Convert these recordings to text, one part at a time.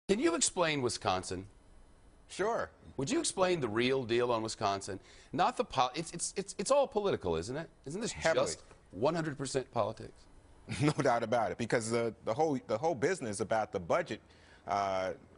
Can you explain Wisconsin? Sure. Would you explain the real deal on Wisconsin? Not the it's all political, isn't it? Isn't this Heavily. just 100% politics? No doubt about it, because the whole business about the budget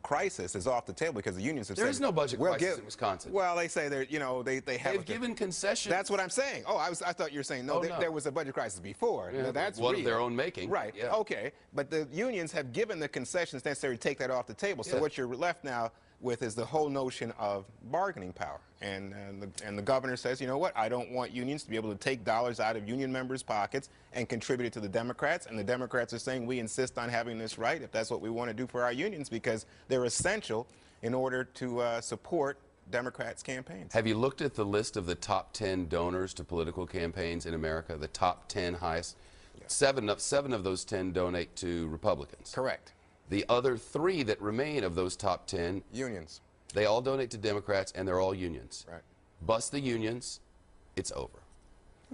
crisis is off the table because the unions have said There is no budget crisis in Wisconsin. Well, they say they have. They've given concessions. That's what I'm saying. Oh, I thought you were saying no. There was a budget crisis before. Yeah, no, that's one real. of their own making. Right. Yeah. Okay. But the unions have given the concessions necessary to take that off the table. So what you're left now with is the whole notion of bargaining power. And the governor says, you know what, I don't want unions to be able to take dollars out of union members' pockets and contribute it to the Democrats. And the Democrats are saying we insist on having this right if that's what we want to do for our unions, because they're essential in order to support Democrats' campaigns. Have you looked at the list of the top 10 donors to political campaigns in America, the top 10 highest? Yeah. Seven of those 10 donate to Republicans. Correct. The other 3 that remain of those top 10, unions. They all donate to Democrats, and they're all unions. Right. Bust the unions, it's over.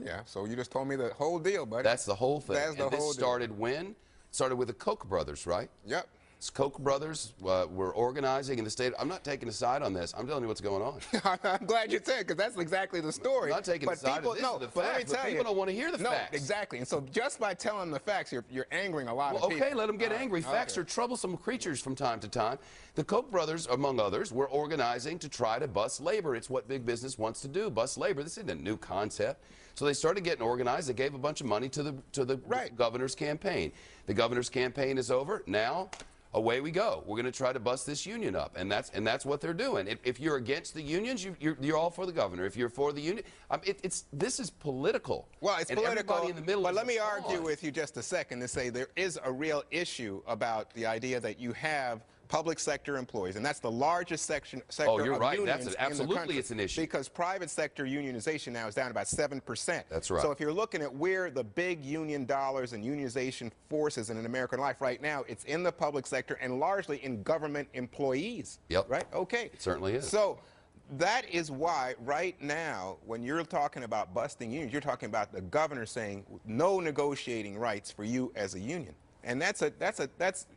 Yeah, so you just told me the whole deal, buddy. That's the whole thing. That's the and whole this started when? It started with the Koch brothers, right? Yep. Koch brothers were organizing in the state. I'm not taking a side on this. I'm telling you what's going on. I'm glad you said, because that's exactly the story. I'm not taking a side. This is the facts, let me tell people don't want to hear the facts. No, exactly. And so just by telling them the facts, you're angering a lot of people. Okay, let them get angry. Facts are troublesome creatures from time to time. The Koch brothers, among others, were organizing to try to bust labor. It's what big business wants to do, bust labor. This isn't a new concept. So they started getting organized. They gave a bunch of money to the governor's campaign. The governor's campaign is over. Now, away we go. We're going to try to bust this union up, and that's what they're doing. If you're against the unions, you're all for the governor. If you're for the union, this is political. Well, it's political. In the middle, but let me argue with you just a second to say there is a real issue about the idea that you have public sector employees, and that's the largest sector oh, you're of right. unions That's in the country. It's an issue. Because private sector unionization now is down about 7%. That's right. So if you're looking at where the big union dollars and unionization forces in American life right now, it's in the public sector and largely in government employees. Yep. Right? Okay. It certainly is. So that is why right now, when you're talking about busting unions, you're talking about the governor saying no negotiating rights for you as a union. And that's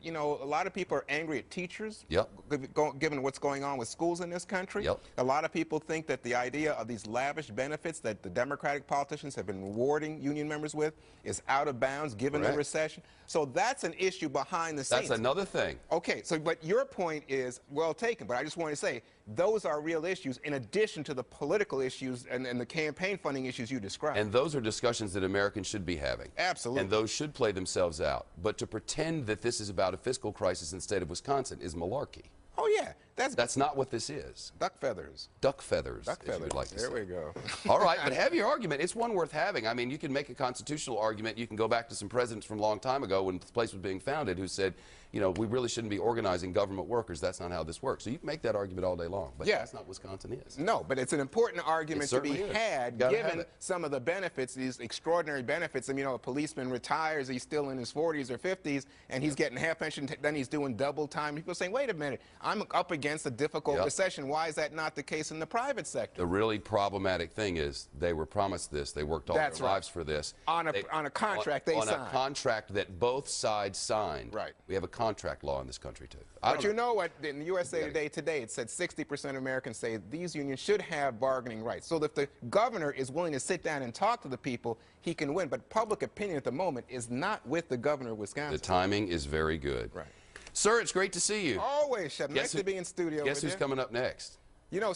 you know, a lot of people are angry at teachers, given what's going on with schools in this country. A lot of people think that the idea of these lavish benefits that the Democratic politicians have been rewarding union members with is out of bounds given the recession. So that's an issue behind the scenes. That's another thing. Okay, so but your point is well taken, but I just want to say those are real issues in addition to the political issues and the campaign funding issues you described. And those are discussions that Americans should be having. Absolutely. And those should play themselves out. But to pretend that this is about a fiscal crisis in the state of Wisconsin is malarkey. Oh, yeah. That's not what this is. Duck feathers. Duck feathers, Duck feathers. As you would like to say. There we go. All right, but have your argument. It's one worth having. I mean, you can make a constitutional argument. You can go back to some presidents from a long time ago when the place was being founded who said, you know, we really shouldn't be organizing government workers. That's not how this works. So you can make that argument all day long, but that's not what Wisconsin is. No, but it's an important argument to be had given some of the benefits, these extraordinary benefits. I mean, you know, a policeman retires, he's still in his 40s or 50s, and he's getting half pension, then he's doing double time. People are saying, wait a minute, I'm up against a difficult recession. Why is that not the case in the private sector? The really problematic thing is they were promised this. They worked all their lives for this. On a contract they signed. On a contract that both sides signed. Right. We have a contract law in this country, too. But you know what? In the USA Today, it said 60% of Americans say these unions should have bargaining rights. So if the governor is willing to sit down and talk to the people, he can win. But public opinion at the moment is not with the governor of Wisconsin. The timing is very good. Right. Sir, it's great to see you. Always, Chef. Nice to be in studio with you. Guess who's coming up next? You know,